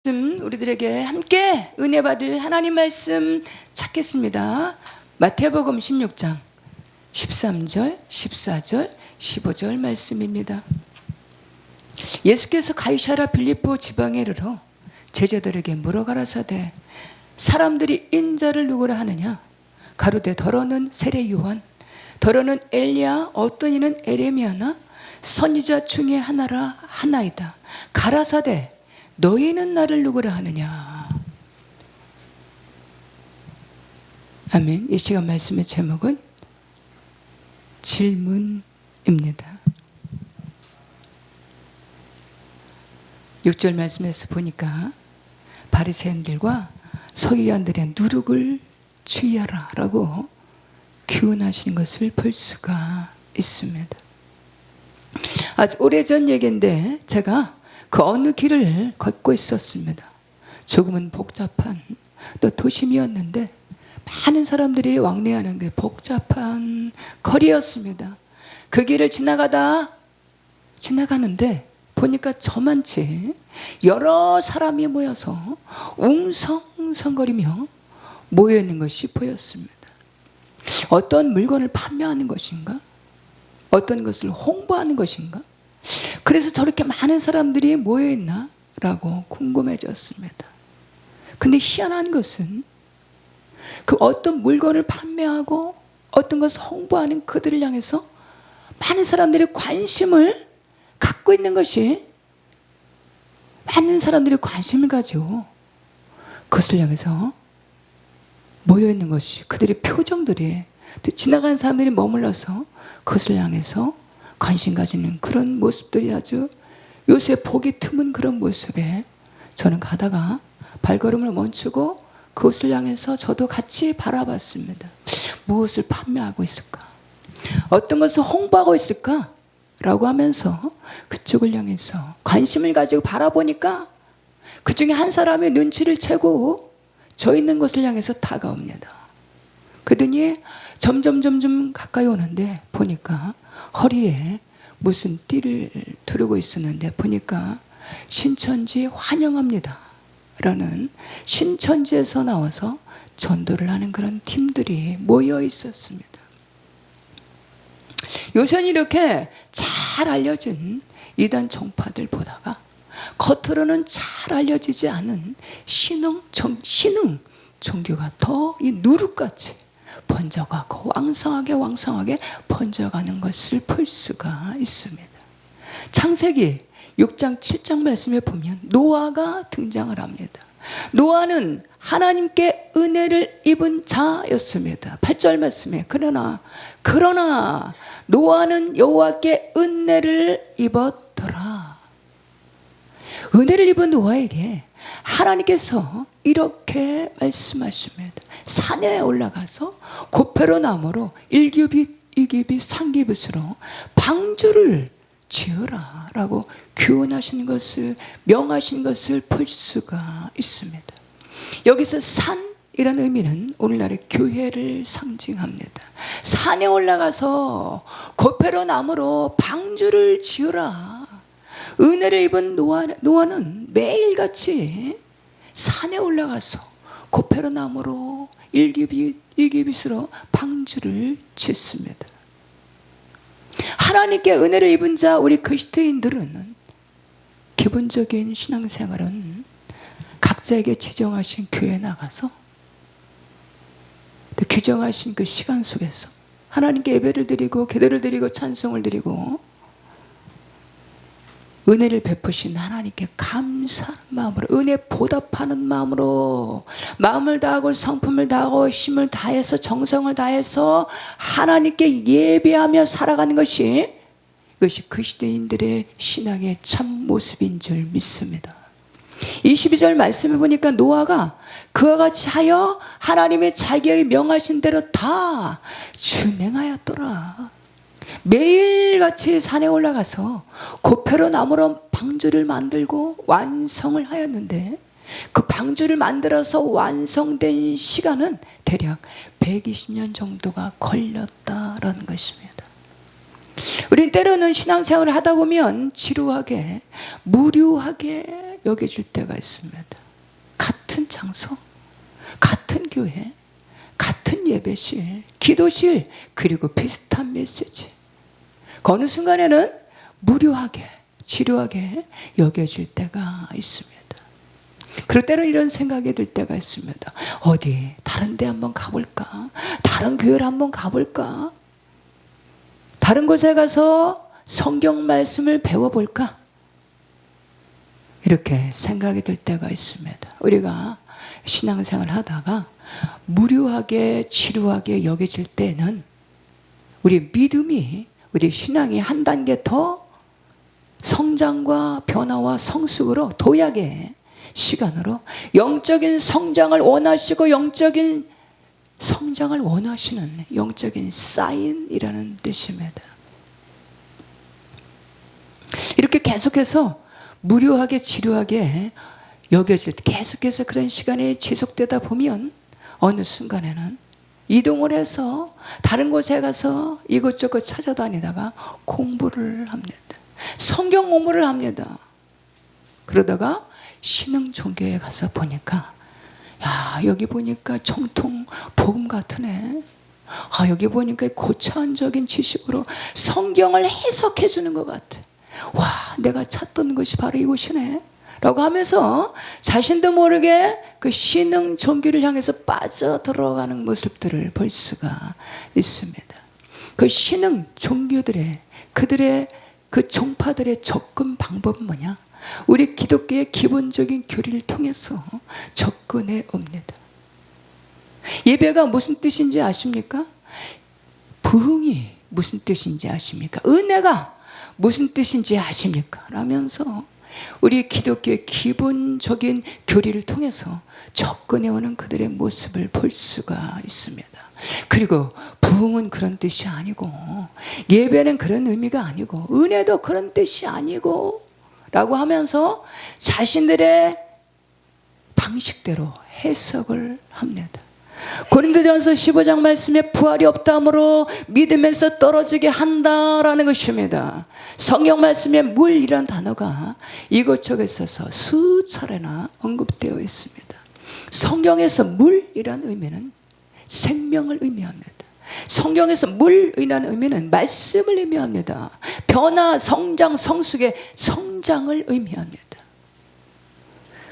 우리들에게 함께 은혜 받을 하나님 말씀 찾겠습니다. 마태복음 16장 13절, 14절, 15절 말씀입니다. 예수께서 가이사랴 빌립보 지방에 이르러 제자들에게 물어가라사대 사람들이 인자를 누구라 하느냐? 가로되 더러는 세례 요한, 더러는 엘리야, 어떤 이는 에레미야나 선지자 중에 하나이다. 가라사대 너희는 나를 누구라 하느냐? 아멘. 이 시간 말씀의 제목은 질문입니다. 6절 말씀에서 보니까 바리새인들과 서기관들의 누룩을 주의하라 라고 교훈하시는 것을 볼 수가 있습니다. 아주 오래전 얘기인데 제가 그 어느 길을 걷고 있었습니다. 조금은 복잡한 또 도심이었는데 많은 사람들이 왕래하는 게 복잡한 거리였습니다. 그 길을 지나가는데 보니까 저만치 여러 사람이 모여서 웅성성거리며 모여있는 것이 보였습니다. 어떤 물건을 판매하는 것인가? 어떤 것을 홍보하는 것인가? 그래서 저렇게 많은 사람들이 모여있나? 라고 궁금해졌습니다. 근데 희한한 것은 그 어떤 물건을 판매하고 어떤 것을 홍보하는 그들을 향해서 많은 사람들이 관심을 갖고 있는 것이 많은 사람들이 관심을 가지고 그것을 향해서 모여있는 것이 그들의 표정들이 또 지나가는 사람들이 머물러서 그것을 향해서 관심 가지는 그런 모습들이 아주 요새 보기 드문 그런 모습에 저는 가다가 발걸음을 멈추고 그것을 향해서 저도 같이 바라봤습니다. 무엇을 판매하고 있을까? 어떤 것을 홍보하고 있을까? 라고 하면서 그쪽을 향해서 관심을 가지고 바라보니까 그 중에 한 사람의 눈치를 채고 저 있는 곳을 향해서 다가옵니다. 그러더니 점점 가까이 오는데 보니까 허리에 무슨 띠를 두르고 있었는데 보니까 신천지 환영합니다 라는 신천지에서 나와서 전도를 하는 그런 팀들이 모여 있었습니다. 요새는 이렇게 잘 알려진 이단 종파들 보다가 겉으로는 잘 알려지지 않은 신흥 종교가 더 이 누룩같이 번져가고 왕성하게 번져가는 것을 볼 수가 있습니다. 창세기 6장 7장 말씀에 보면 노아가 등장을 합니다. 노아는 하나님께 은혜를 입은 자였습니다. 8절 말씀에 그러나 노아는 여호와께 은혜를 입었더라. 은혜를 입은 노아에게 하나님께서 이렇게 말씀하십니다. 산에 올라가서 고페로 나무로 1규빗, 2규빗, 3규빗으로 방주를 지으라 라고 교훈하신 것을 명하신 것을 볼 수가 있습니다. 여기서 산이라는 의미는 오늘날의 교회를 상징합니다. 산에 올라가서 고페로 나무로 방주를 지으라. 은혜를 입은 노아는 매일같이 산에 올라가서 고페로 나무로 1규빗, 2규빗으로 방주를 짓습니다. 하나님께 은혜를 입은 자 우리 그리스도인들은 기본적인 신앙생활은 각자에게 지정하신 교회에 나가서 또 규정하신 그 시간 속에서 하나님께 예배를 드리고 기도를 드리고 찬송을 드리고 은혜를 베푸신 하나님께 감사하는 마음으로 은혜 보답하는 마음으로 마음을 다하고 성품을 다하고 힘을 다해서 정성을 다해서 하나님께 예배하며 살아가는 것이 이것이 그리스도인들의 신앙의 참 모습인 줄 믿습니다. 22절 말씀을 보니까 노아가 그와 같이 하여 하나님의 자기에게 명하신 대로 다 준행하였더라. 매일같이 산에 올라가서 고페로 나무로 방주를 만들고 완성을 하였는데 그 방주를 만들어서 완성된 시간은 대략 120년 정도가 걸렸다라는 것입니다. 우린 때로는 신앙생활을 하다 보면 지루하게, 무료하게 여겨질 때가 있습니다. 같은 장소, 같은 교회, 같은 예배실, 기도실, 그리고 비슷한 메시지. 어느 순간에는 무료하게, 지루하게 여겨질 때가 있습니다. 그럴 때는 이런 생각이 들 때가 있습니다. 어디 다른 데 한번 가볼까? 다른 교회를 한번 가볼까? 다른 곳에 가서 성경 말씀을 배워볼까? 이렇게 생각이 들 때가 있습니다. 우리가 신앙생활을 하다가 무료하게, 지루하게 여겨질 때는 우리 믿음이, 우리 신앙이 한 단계 더 성장과 변화와 성숙으로, 도약의 시간으로 영적인 성장을 원하시고 영적인 성장을 원하시는 영적인 사인이라는 뜻입니다. 이렇게 계속해서 무료하게, 지루하게 여겨질 때, 계속해서 그런 시간이 지속되다 보면 어느 순간에는 이동을 해서 다른 곳에 가서 이것저것 찾아다니다가 공부를 합니다. 성경 공부를 합니다. 그러다가 신흥 종교에 가서 보니까, 야, 여기 보니까 정통 복음 같으네. 아, 여기 보니까 고차원적인 지식으로 성경을 해석해 주는 것 같아. 와, 내가 찾던 것이 바로 이곳이네 라고 하면서 자신도 모르게 그 신흥 종교를 향해서 빠져들어가는 모습들을 볼 수가 있습니다. 그 신흥 종교들의, 그들의 그 종파들의 접근 방법은 뭐냐? 우리 기독교의 기본적인 교리를 통해서 접근해 옵니다. 예배가 무슨 뜻인지 아십니까? 부흥이 무슨 뜻인지 아십니까? 은혜가 무슨 뜻인지 아십니까? 라면서 우리 기독교의 기본적인 교리를 통해서 접근해오는 그들의 모습을 볼 수가 있습니다. 그리고 부흥은 그런 뜻이 아니고, 예배는 그런 의미가 아니고, 은혜도 그런 뜻이 아니고 라고 하면서 자신들의 방식대로 해석을 합니다. 고린도전서 15장 말씀에 부활이 없다므로 믿음에서 떨어지게 한다라는 것입니다. 성경 말씀에 물이란 단어가 이것저것 있어서 수차례나 언급되어 있습니다. 성경에서 물이란 의미는 생명을 의미합니다. 성경에서 물이라는 의미는 말씀을 의미합니다. 변화, 성장, 성숙의 성장을 의미합니다.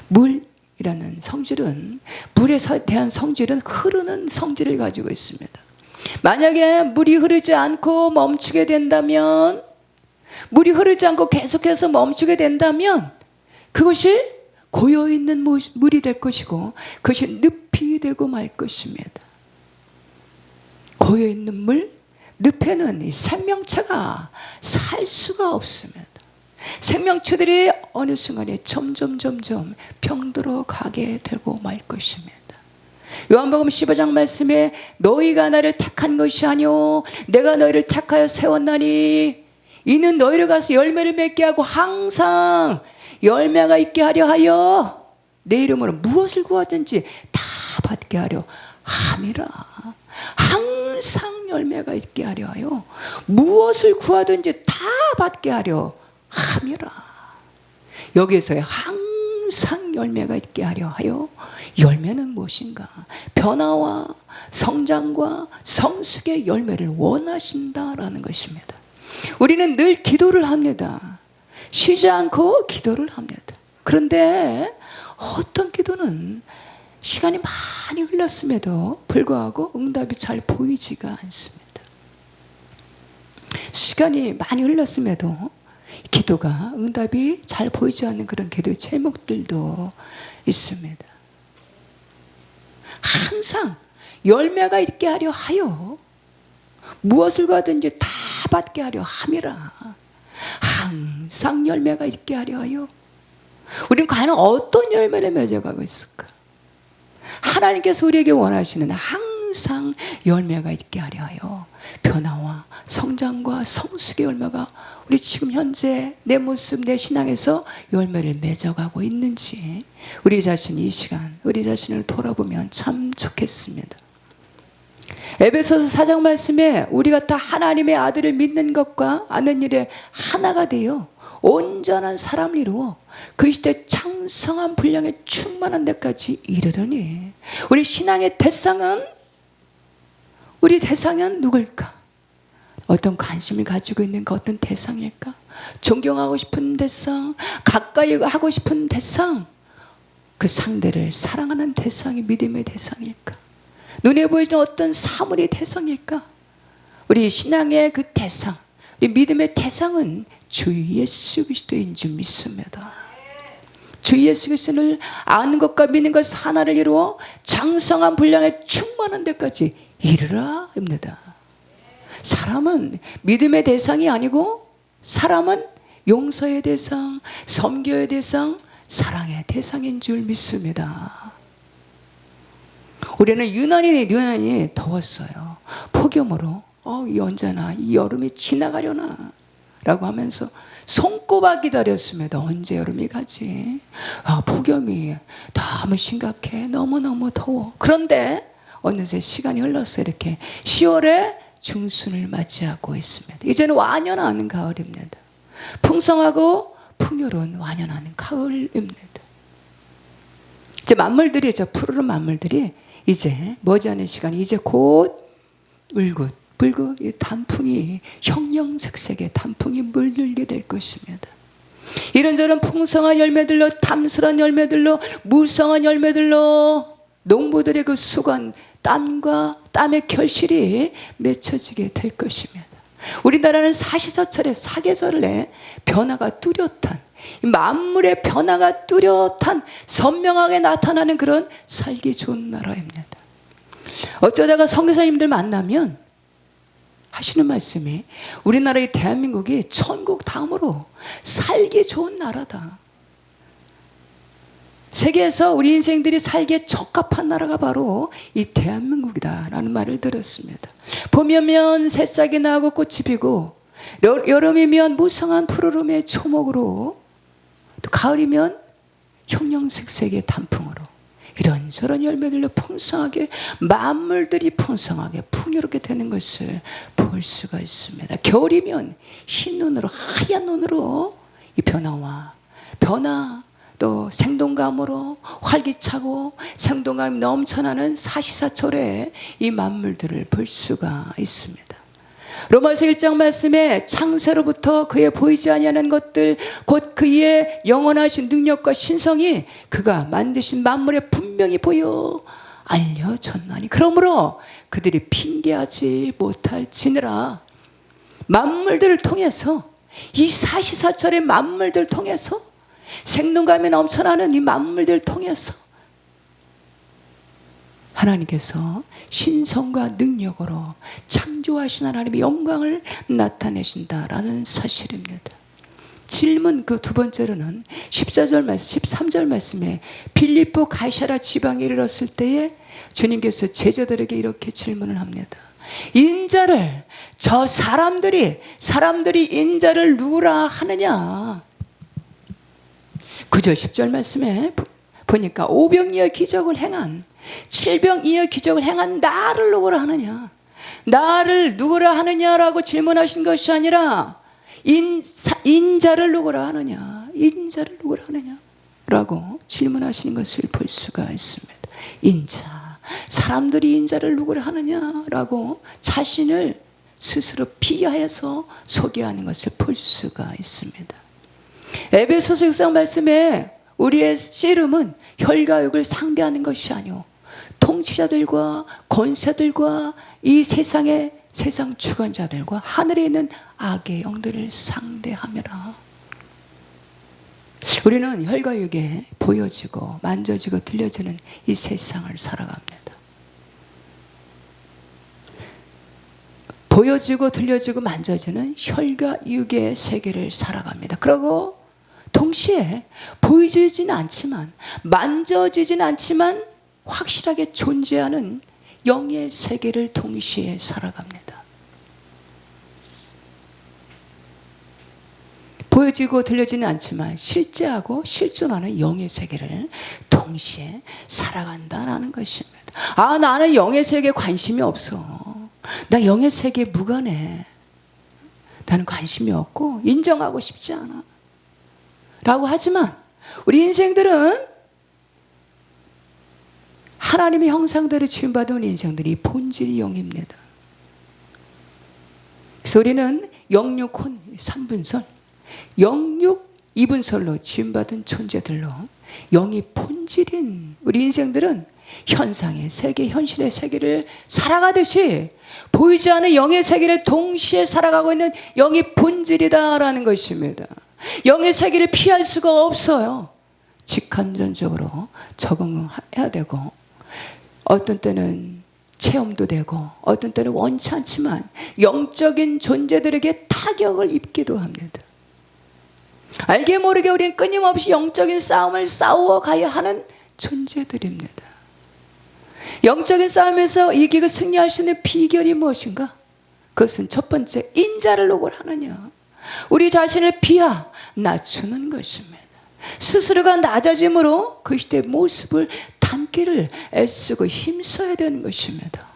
물이라는 성질은, 물에 대한 성질은 흐르는 성질을 가지고 있습니다. 만약에 물이 흐르지 않고 멈추게 된다면, 물이 흐르지 않고 계속해서 멈추게 된다면 그것이 고여있는 물이 될 것이고, 그것이 늪이 되고 말 것입니다. 고여있는 물, 늪에는 생명체가 살 수가 없습니다. 생명체들이 어느 순간에 점점 병들어 가게 되고 말 것입니다. 요한복음 15장 말씀에 너희가 나를 택한 것이 아니오 내가 너희를 택하여 세웠나니 이는 너희를 가서 열매를 맺게 하고 항상 열매가 있게 하려 하여 내 이름으로 무엇을 구하든지 다 받게 하려 함이라. 항상 열매가 있게 하려 하여 무엇을 구하든지 다 받게 하려 함이라. 여기에서의 항상 열매가 있게 하려 하여, 열매는 무엇인가? 변화와 성장과 성숙의 열매를 원하신다라는 것입니다. 우리는 늘 기도를 합니다. 쉬지 않고 기도를 합니다. 그런데 어떤 기도는 시간이 많이 흘렀음에도 불구하고 응답이 잘 보이지가 않습니다. 시간이 많이 흘렀음에도 기도가, 응답이 잘 보이지 않는 그런 기도의 제목들도 있습니다. 항상 열매가 있게 하려 하여 무엇을 가든지 다 받게 하려 함이라. 항상 열매가 있게 하려 하여. 우리는 과연 어떤 열매를 맺어가고 있을까? 하나님께서 우리에게 원하시는 항상 열매가 있게 하려 하여 변화와 성장과 성숙의 열매가 우리 지금 현재 내 모습, 내 신앙에서 열매를 맺어가고 있는지 우리 자신이 이 시간 우리 자신을 돌아보면 참 좋겠습니다. 에베소서 4장 말씀에 우리가 다 하나님의 아들을 믿는 것과 아는 일에 하나가 되어 온전한 사람을 이루어 그리스도의 창성한 분량에 충만한 데까지 이르르니, 우리 신앙의 우리 대상은 누굴까? 어떤 관심을 가지고 있는 그 어떤 대상일까? 존경하고 싶은 대상, 가까이 하고 싶은 대상, 그 상대를 사랑하는 대상이 믿음의 대상일까? 눈에 보이는 어떤 사물의 대상일까? 우리 신앙의 그 대상, 우리 믿음의 대상은 주 예수 그리스도인 줄 믿습니다. 주 예수 그리스도를 아는 것과 믿는 것 하나를 이루어 장성한 분량에 충만한 데까지 이르라 입니다. 사람은 믿음의 대상이 아니고, 사람은 용서의 대상, 섬겨의 대상, 사랑의 대상인 줄 믿습니다. 우리는 유난히 더웠어요. 폭염으로 이 언제나 이 여름이 지나가려나 라고 하면서 손꼽아 기다렸습니다. 언제 여름이 가지? 폭염이 너무 심각해. 너무너무 더워. 그런데 어느새 시간이 흘러서 이렇게 10월에 중순을 맞이하고 있습니다. 이제는 완연한 가을입니다. 풍성하고 풍요로운 완연한 가을입니다. 이제 만물들이, 푸르른 만물들이 이제 머지않은 시간, 이제 곧 불긋 이 단풍이, 형형색색의 단풍이 물들게 될 것입니다. 이런저런 풍성한 열매들로, 탐스러운 열매들로, 무성한 열매들로 농부들의 그 수건, 땀의 결실이 맺혀지게 될 것입니다. 우리나라는 사시사철의 사계절의 변화가 뚜렷한, 만물의 변화가 뚜렷한, 선명하게 나타나는 그런 살기 좋은 나라입니다. 어쩌다가 선교사님들 만나면 하시는 말씀이, 우리나라의 대한민국이 천국 다음으로 살기 좋은 나라다. 세계에서 우리 인생들이 살기에 적합한 나라가 바로 이 대한민국이다라는 말을 들었습니다. 봄이면 새싹이 나고 꽃이 피고, 여름이면 무성한 푸르름의 초목으로, 또 가을이면 형형색색의 단풍으로 이런저런 열매들로 풍성하게, 만물들이 풍성하게 풍요롭게 되는 것을 볼 수가 있습니다. 겨울이면 흰 눈으로, 하얀 눈으로 이 변화, 또 생동감으로 활기차고 생동감이 넘쳐나는 사시사철의 이 만물들을 볼 수가 있습니다. 로마서 1장 말씀에 창세로부터 그의 보이지 아니하는 것들, 곧 그의 영원하신 능력과 신성이 그가 만드신 만물에 분명히 보여 알려졌나니, 그러므로 그들이 핑계하지 못할지니라. 만물들을 통해서, 이 사시사철의 만물들을 통해서, 생동감이 넘쳐나는 이 만물들을 통해서 하나님께서 신성과 능력으로 창조하신 하나님의 영광을 나타내신다라는 사실입니다. 질문 그 두 번째로는 13절 말씀에 빌립보 가이사랴 지방에 이르렀을 때에 주님께서 제자들에게 이렇게 질문을 합니다. 인자를, 저 사람들이 인자를 누구라 하느냐? 9절 10절 말씀에 보니까 오병이어 기적을 행한, 칠병이어 기적을 행한 나를 누구라 하느냐? 나를 누구라 하느냐라고 질문하신 것이 아니라 인자를 누구라 하느냐? 인자를 누구라 하느냐? 라고 질문하시는 것을 볼 수가 있습니다. 인자, 사람들이 인자를 누구라 하느냐라고 자신을 스스로 비하해서 소개하는 것을 볼 수가 있습니다. 에베소서 6장 말씀에 우리의 씨름은 혈과 육을 상대하는 것이 아니오 통치자들과 권세들과 이 세상 주관자들과 하늘에 있는 악의 영들을 상대하며라. 우리는 혈과 육에 보여지고 만져지고 들려지는 이 세상을 살아갑니다. 보여지고 들려지고 만져지는 혈과 육의 세계를 살아갑니다. 그리고 동시에 보이지는 않지만, 만져지진 않지만 확실하게 존재하는 영의 세계를 동시에 살아갑니다. 보여지고 들려지는 않지만 실제하고 실존하는 영의 세계를 동시에 살아간다는 것입니다. 아, 나는 영의 세계에 관심이 없어. 나 영의 세계에 무관해. 나는 관심이 없고 인정하고 싶지 않아. 라고 하지만 우리 인생들은 하나님의 형상대로 지음받은 우리 인생들이 본질이 영입니다. 그래서 우리는 영육혼 3분설, 영육 2분설로 지음받은 존재들로 영이 본질인 우리 인생들은 현상의 세계, 현실의 세계를 살아가듯이 보이지 않는 영의 세계를 동시에 살아가고 있는 영이 본질이다라는 것입니다. 영의 세계를 피할 수가 없어요. 직감전적으로 적응해야 되고, 어떤 때는 체험도 되고, 어떤 때는 원치 않지만 영적인 존재들에게 타격을 입기도 합니다. 알게 모르게 우리는 끊임없이 영적인 싸움을 싸워가야 하는 존재들입니다. 영적인 싸움에서 이기고 승리할 수 있는 비결이 무엇인가? 그것은 첫 번째, 인자를 노골하느냐, 우리 자신을 비하 낮추는 것입니다. 스스로가 낮아짐으로 그리스도의 모습을 담기를 애쓰고 힘써야 되는 것입니다.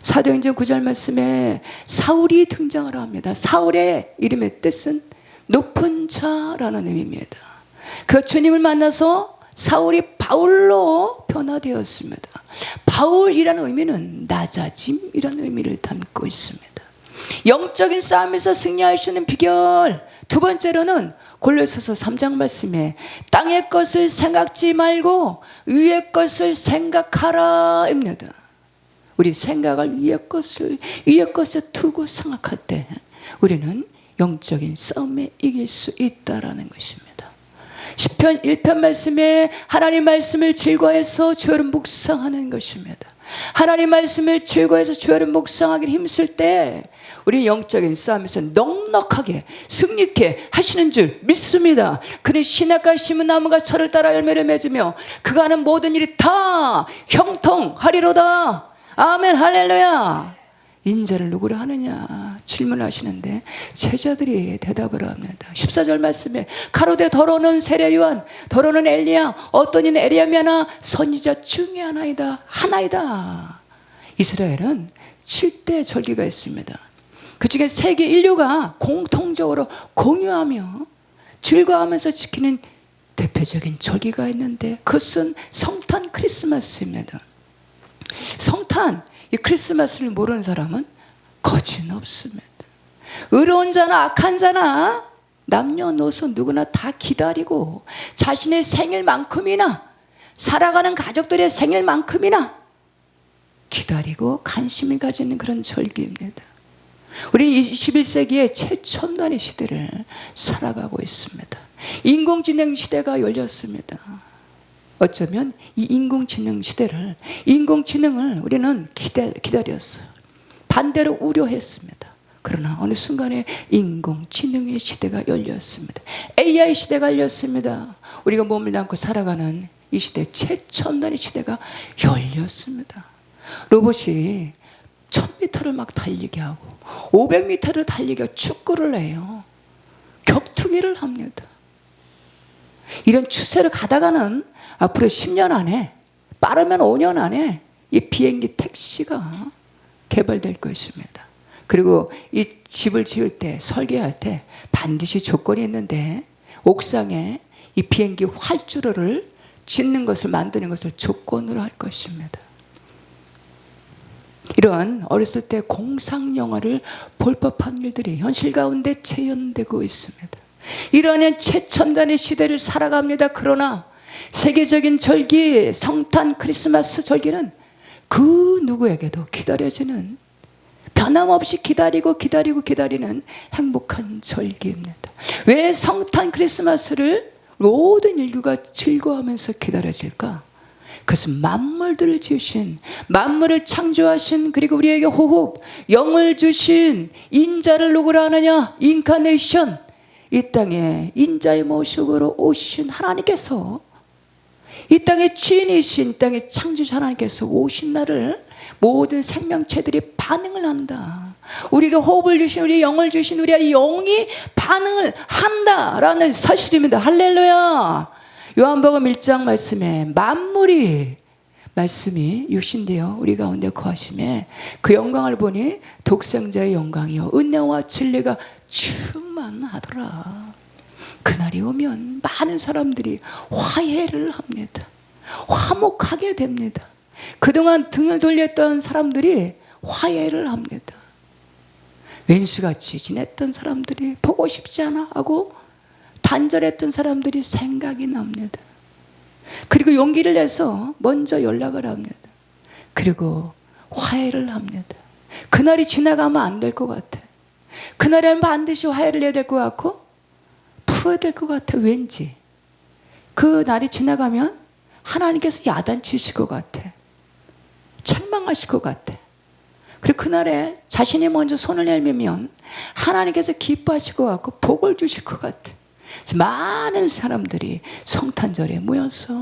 사도행전 9절 말씀에 사울이 등장을 합니다. 사울의 이름의 뜻은 높은 자라는 의미입니다. 그 주님을 만나서 사울이 바울로 변화되었습니다. 바울이라는 의미는 낮아짐이라는 의미를 담고 있습니다. 영적인 싸움에서 승리할 수 있는 비결, 두 번째로는 골로새서 3장 말씀에 땅의 것을 생각지 말고 위의 것을 생각하라입니다. 우리 생각을 위의 것에 두고 생각할 때 우리는 영적인 싸움에 이길 수 있다라는 것입니다. 시편 1편 말씀에 하나님 말씀을 즐거워해서 주야를 묵상하는 것입니다. 하나님 말씀을 즐거워해서 주야를 묵상하기 힘쓸 때 우리 영적인 싸움에서 넉넉하게 승리케 하시는 줄 믿습니다. 그는 시냇가에 심은 나무가 철을 따라 열매를 맺으며 그가 하는 모든 일이 다 형통하리로다. 아멘, 할렐루야. 인자를 누구로 하느냐 질문하시는데 제자들이 대답을 합니다. 14절 말씀에 가로되 더러는 세례 요한, 더러는 엘리야, 어떤 이는 에리야미나 선지자 중에 하나이다. 이스라엘은 7대 절기가 있습니다. 그 중에 세계 인류가 공통적으로 공유하며 즐거워하면서 지키는 대표적인 절기가 있는데 그것은 성탄 크리스마스입니다. 성탄, 이 크리스마스를 모르는 사람은 거진 없습니다. 의로운 자나 악한 자나 남녀노소 누구나 다 기다리고 자신의 생일만큼이나 살아가는 가족들의 생일만큼이나 기다리고 관심을 가지는 그런 절기입니다. 우리는 21세기의 최첨단의 시대를 살아가고 있습니다. 인공지능 시대가 열렸습니다. 어쩌면 이 인공지능을 우리는 기다렸어요. 반대로 우려했습니다. 그러나 어느 순간에 인공지능의 시대가 열렸습니다. AI 시대가 열렸습니다. 우리가 몸을 담고 살아가는 이 시대, 최첨단의 시대가 열렸습니다. 로봇이 1000m를 막 달리게 하고 500m를 달리게 하고 축구를 해요. 격투기를 합니다. 이런 추세를 가다가는 앞으로 10년 안에, 빠르면 5년 안에 이 비행기 택시가 개발될 것입니다. 그리고 이 집을 지을 때, 설계할 때 반드시 조건이 있는데 옥상에 이 비행기 활주로를 짓는 것을, 만드는 것을 조건으로 할 것입니다. 이런 어렸을 때 공상 영화를 볼 법한 일들이 현실 가운데 재현되고 있습니다. 이러한 최첨단의 시대를 살아갑니다. 그러나 세계적인 절기, 성탄 크리스마스 절기는 그 누구에게도 기다려지는, 변함없이 기다리는 행복한 절기입니다. 왜 성탄 크리스마스를 모든 인류가 즐거워하면서 기다려질까? 그것은 만물들을 지으신, 만물을 창조하신, 그리고 우리에게 호흡, 영을 주신 인자를 누구로 하느냐? 인카네이션, 이 땅에 인자의 모습으로 오신 하나님께서, 이 땅의 주인이신, 이 땅의 창조주 하나님께서 오신 날을 모든 생명체들이 반응을 한다. 우리가 호흡을 주신, 우리 영을 주신 우리 안에 영이 반응을 한다라는 사실입니다. 할렐루야. 요한복음 1장 말씀에 만물이 말씀이 육신되어 우리 가운데 거하심에 그 영광을 보니 독생자의 영광이요 은혜와 진리가 충만하더라. 그날이 오면 많은 사람들이 화해를 합니다. 화목하게 됩니다. 그동안 등을 돌렸던 사람들이 화해를 합니다. 왼수같이 지냈던 사람들이 보고 싶지 않아 하고 단절했던 사람들이 생각이 납니다. 그리고 용기를 내서 먼저 연락을 합니다. 그리고 화해를 합니다. 그날이 지나가면 안 될 것 같아. 그날에는 반드시 화해를 해야 될 것 같고 풀어야 될 것 같아. 왠지 그 날이 지나가면 하나님께서 야단치실 것 같아. 책망하실 것 같아. 그리고 그날에 자신이 먼저 손을 내밀면 하나님께서 기뻐하실 것 같고 복을 주실 것 같아. 많은 사람들이 성탄절에 모여서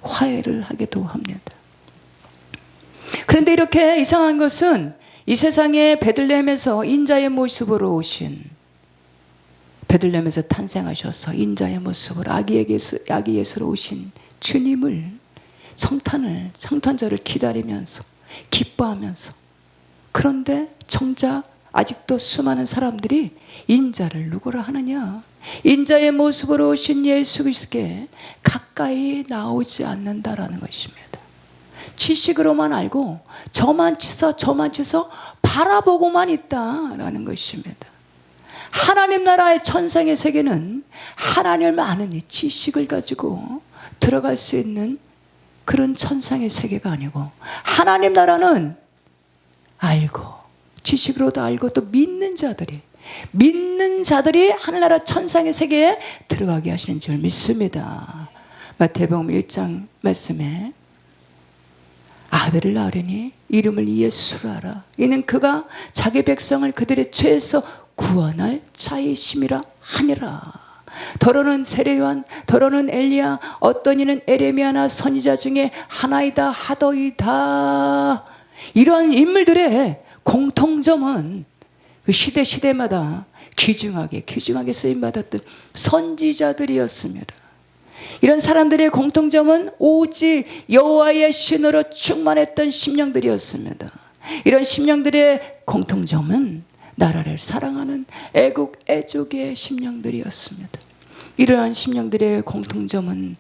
화해를 하기도 합니다. 그런데 이렇게 이상한 것은 이 세상에 베들레헴에서 인자의 모습으로 오신, 베들레헴에서 탄생하셔서 인자의 모습으로 아기 예수로 오신 주님을 성탄절을 기다리면서 기뻐하면서, 그런데 정작 아직도 수많은 사람들이 인자를 누구라 하느냐, 인자의 모습으로 오신 예수 그리스도께 가까이 나오지 않는다라는 것입니다. 지식으로만 알고 저만 치서 바라보고만 있다라는 것입니다. 하나님 나라의 천상의 세계는 하나님을 아는 이 지식을 가지고 들어갈 수 있는 그런 천상의 세계가 아니고, 하나님 나라는 알고 지식으로도 알고 또 믿는 자들이 하늘나라 천상의 세계에 들어가게 하시는 줄 믿습니다. 마태복음 1장 말씀에 아들을 낳으리니 이름을 예수라 하라. 이는 그가 자기 백성을 그들의 죄에서 구원할 자이심이라 하니라. 더러는 세례요한, 더러는 엘리야, 어떤 이는 에레미야나 선지자 중에 하나이다 하더이다. 이런 인물들의 공통점은 그 시대마다 귀중하게 쓰임받았던 선지자들이었습니다. 이런 사람들의 공통점은 오직 여호와의 신으로 충만했던 심령들이었습니다. 이런 심령들의 공통점은 나라를 사랑하는 애국애족의 심령들이었습니다. 이러한 심령들의 공통점은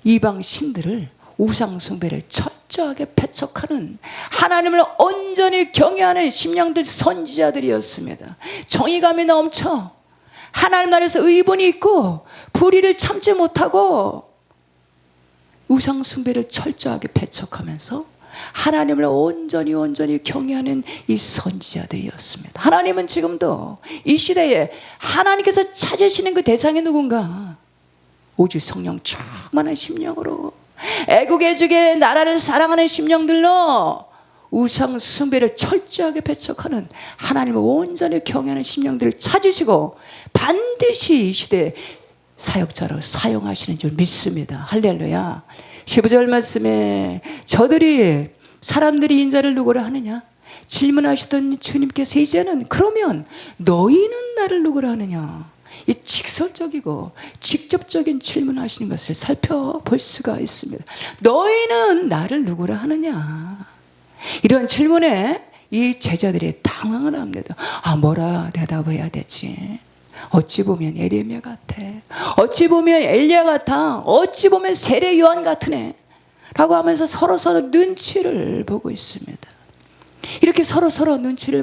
이방 신들을, 우상 숭배를 철저하게 배척하는, 하나님을 온전히 경외하는 심령들, 선지자들이었습니다. 정의감이 넘쳐 하나님 나라에서 의분이 있고 불의를 참지 못하고 우상 숭배를 철저하게 배척하면서 하나님을 온전히 경외하는 이 선지자들이었습니다. 하나님은 지금도 이 시대에 하나님께서 찾으시는 그 대상이 누군가? 오직 성령 충만한 심령으로, 애국애족의 나라를 사랑하는 심령들로 우상 숭배를 철저하게 배척하는, 하나님을 온전히 경외하는 심령들을 찾으시고 반드시 이 시대에 사역자로 사용하시는 줄 믿습니다. 할렐루야. 15절 말씀에 저들이, 사람들이 인자를 누구라 하느냐 질문하시던 주님께서 이제는 그러면 너희는 나를 누구라 하느냐, 이 직설적이고 직접적인 질문하시는 것을 살펴볼 수가 있습니다. 너희는 나를 누구라 하느냐, 이런 질문에 이 제자들이 당황을 합니다. 뭐라 대답을 해야 되지? 어찌 보면 에레미야 같아, 어찌 보면 엘리야 같아, 어찌 보면 세례 요한 같으네 라고 하면서 서로 눈치를 보고 있습니다. 이렇게 서로 눈치를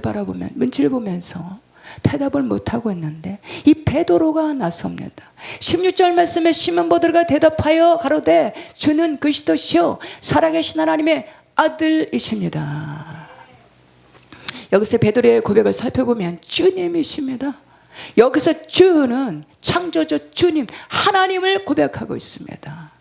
보면서 대답을 못하고 있는데 이 베드로가 나섭니다. 16절 말씀에 시몬 베드로가 대답하여 가로되 주는 그리스도시요 살아계신 하나님의 아들이십니다. 여기서 베드로의 고백을 살펴보면 주님이십니다. 여기서 주는 창조주 주님 하나님을 고백하고 있습니다.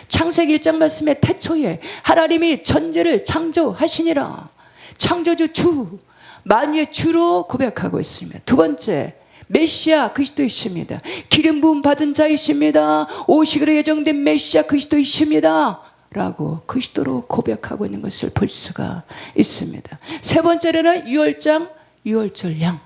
창세기 1장 말씀에 태초에 하나님이 천지를 창조하시니라, 창조주 주, 만유의 주로 고백하고 있습니다. 두 번째, 메시아 그리스도이십니다. 기름 부음 받은 자이십니다. 오시기로 예정된 메시아 그리스도이십니다. 라고 그리스도로 고백하고 있는 것을 볼 수가 있습니다. 세 번째로는 유월장 유월절 양,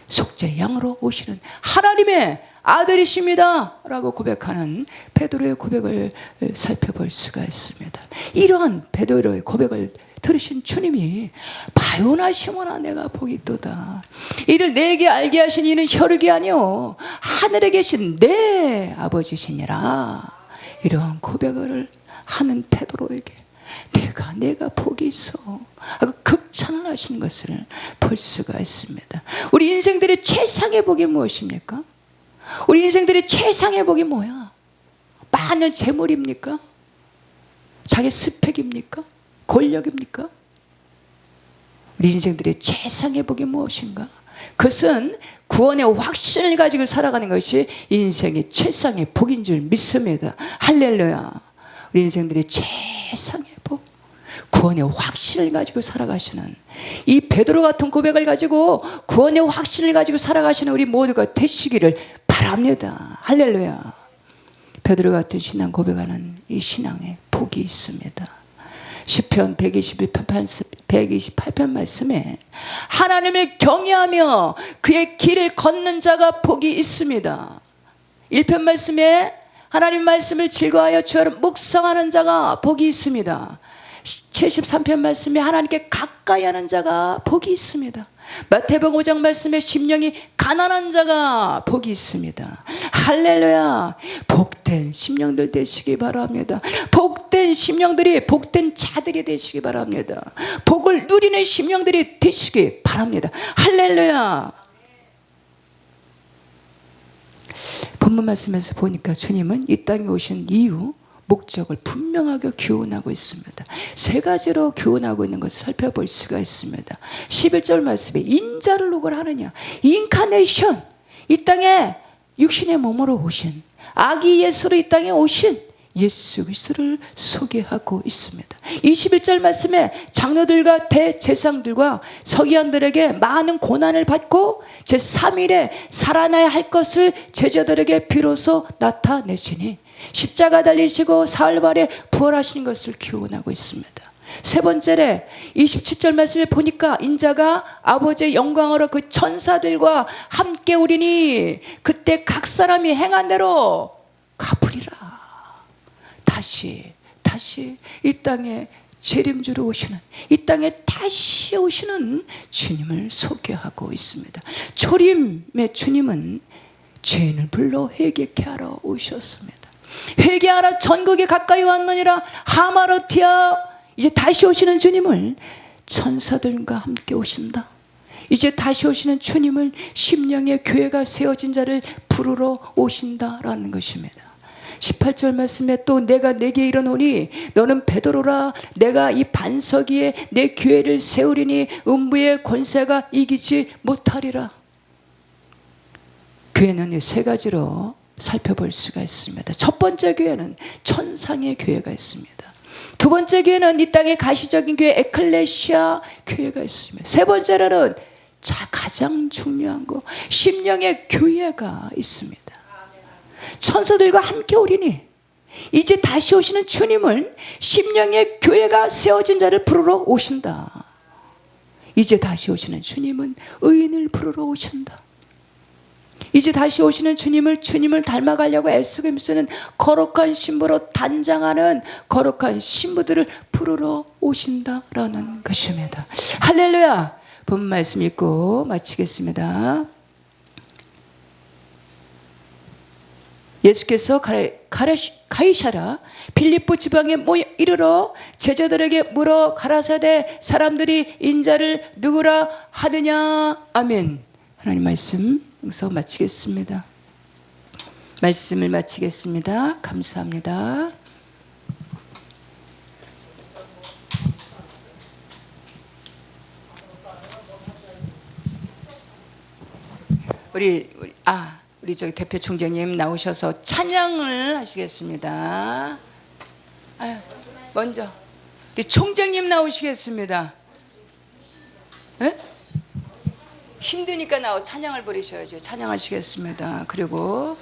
속죄 양으로 오시는 하나님의 아들이십니다 라고 고백하는 베드로의 고백을 살펴볼 수가 있습니다. 이러한 베드로의 고백을 들으신 주님이 바요나 시몬아 내가 복이 있도다. 이를 내게 알게 하신 이는 혈육이 아니요 하늘에 계신 내 아버지시니라. 이러한 고백을 하는 베드로에게 내가 복이 있어 하고 극찬을 하시는 것을 볼 수가 있습니다. 우리 인생들의 최상의 복이 무엇입니까? 우리 인생들의 최상의 복이 뭐야? 많은 재물입니까? 자기 스펙입니까? 권력입니까? 우리 인생들의 최상의 복이 무엇인가? 그것은 구원의 확신을 가지고 살아가는 것이 인생의 최상의 복인 줄 믿습니다. 할렐루야. 우리 인생들의 최상의 복, 구원의 확신을 가지고 살아가시는 이 베드로 같은 고백을 가지고 구원의 확신을 가지고 살아가시는 우리 모두가 되시기를 바랍니다. 할렐루야. 베드로 같은 신앙 고백하는 이 신앙에 복이 있습니다. 시편 128편 말씀에 하나님을 경외하며 그의 길을 걷는 자가 복이 있습니다. 1편 말씀에 하나님 말씀을 즐거워하여 주야로 묵상하는 자가 복이 있습니다. 73편 말씀에 하나님께 가까이 하는 자가 복이 있습니다. 마태복음 5장 말씀에 심령이 가난한 자가 복이 있습니다. 할렐루야. 복된 심령들 되시기 바랍니다. 복된 심령들이 복된 자들이 되시기 바랍니다. 복을 누리는 심령들이 되시기 바랍니다. 할렐루야. 본문 말씀에서 보니까 주님은 이 땅에 오신 이유, 목적을 분명하게 교훈하고 있습니다. 세 가지로 교훈하고 있는 것을 살펴볼 수가 있습니다. 11절 말씀에 인자를 누구를 하느냐, 인카네이션, 이 땅에 육신의 몸으로 오신 아기 예수로 이 땅에 오신 예수 그리스도를 소개하고 있습니다. 21절 말씀에 장로들과 대제사장들과 서기관들에게 많은 고난을 받고 제3일에 살아나야 할 것을 제자들에게 비로소 나타내시니 십자가 달리시고 사흘 만에 부활하신 것을 교훈하고 있습니다. 세 번째로 27절 말씀에 보니까 인자가 아버지의 영광으로 그 천사들과 함께 오리니 그때 각 사람이 행한 대로 갚으리라. 다시 이 땅에 재림주로 오시는, 이 땅에 다시 오시는 주님을 소개하고 있습니다. 초림의 주님은 죄인을 불러 회개케 하러 오셨습니다. 회개하라 전국에 가까이 왔느니라 하마르티아. 이제 다시 오시는 주님을 천사들과 함께 오신다. 이제 다시 오시는 주님을 심령의 교회가 세워진 자를 부르러 오신다라는 것입니다. 18절 말씀에 또 내가 내게 이르노니 너는 베드로라. 내가 이 반석 위에 내 교회를 세우리니 음부의 권세가 이기지 못하리라. 교회는 이 세 가지로 살펴볼 수가 있습니다. 첫 번째 교회는 천상의 교회가 있습니다. 두 번째 교회는 이 땅의 가시적인 교회 에클레시아 교회가 있습니다. 세 번째로는 가장 중요한 거 심령의 교회가 있습니다. 천사들과 함께 오리니 이제 다시 오시는 주님을 심령의 교회가 세워진 자를 부르러 오신다. 이제 다시 오시는 주님은 의인을 부르러 오신다. 이제 다시 오시는 주님을 닮아가려고 애쓰고 힘쓰는 거룩한 신부로 단장하는 거룩한 신부들을 부르러 오신다라는 것입니다. 할렐루야. 본 말씀 읽고 마치겠습니다. 예수께서 가이사랴 빌립보 지방에 이르러 제자들에게 물어 가라사대 사람들이 인자를 누구라 하느냐. 아멘. 하나님 말씀 여기서 마치겠습니다. 말씀을 마치겠습니다. 감사합니다. 우리 저기 대표 총장님 나오셔서 찬양을 하시겠습니다. 먼저 우리 총장님 나오시겠습니다. 에? 힘드니까 찬양을 부르셔야죠. 찬양하시겠습니다. 그리고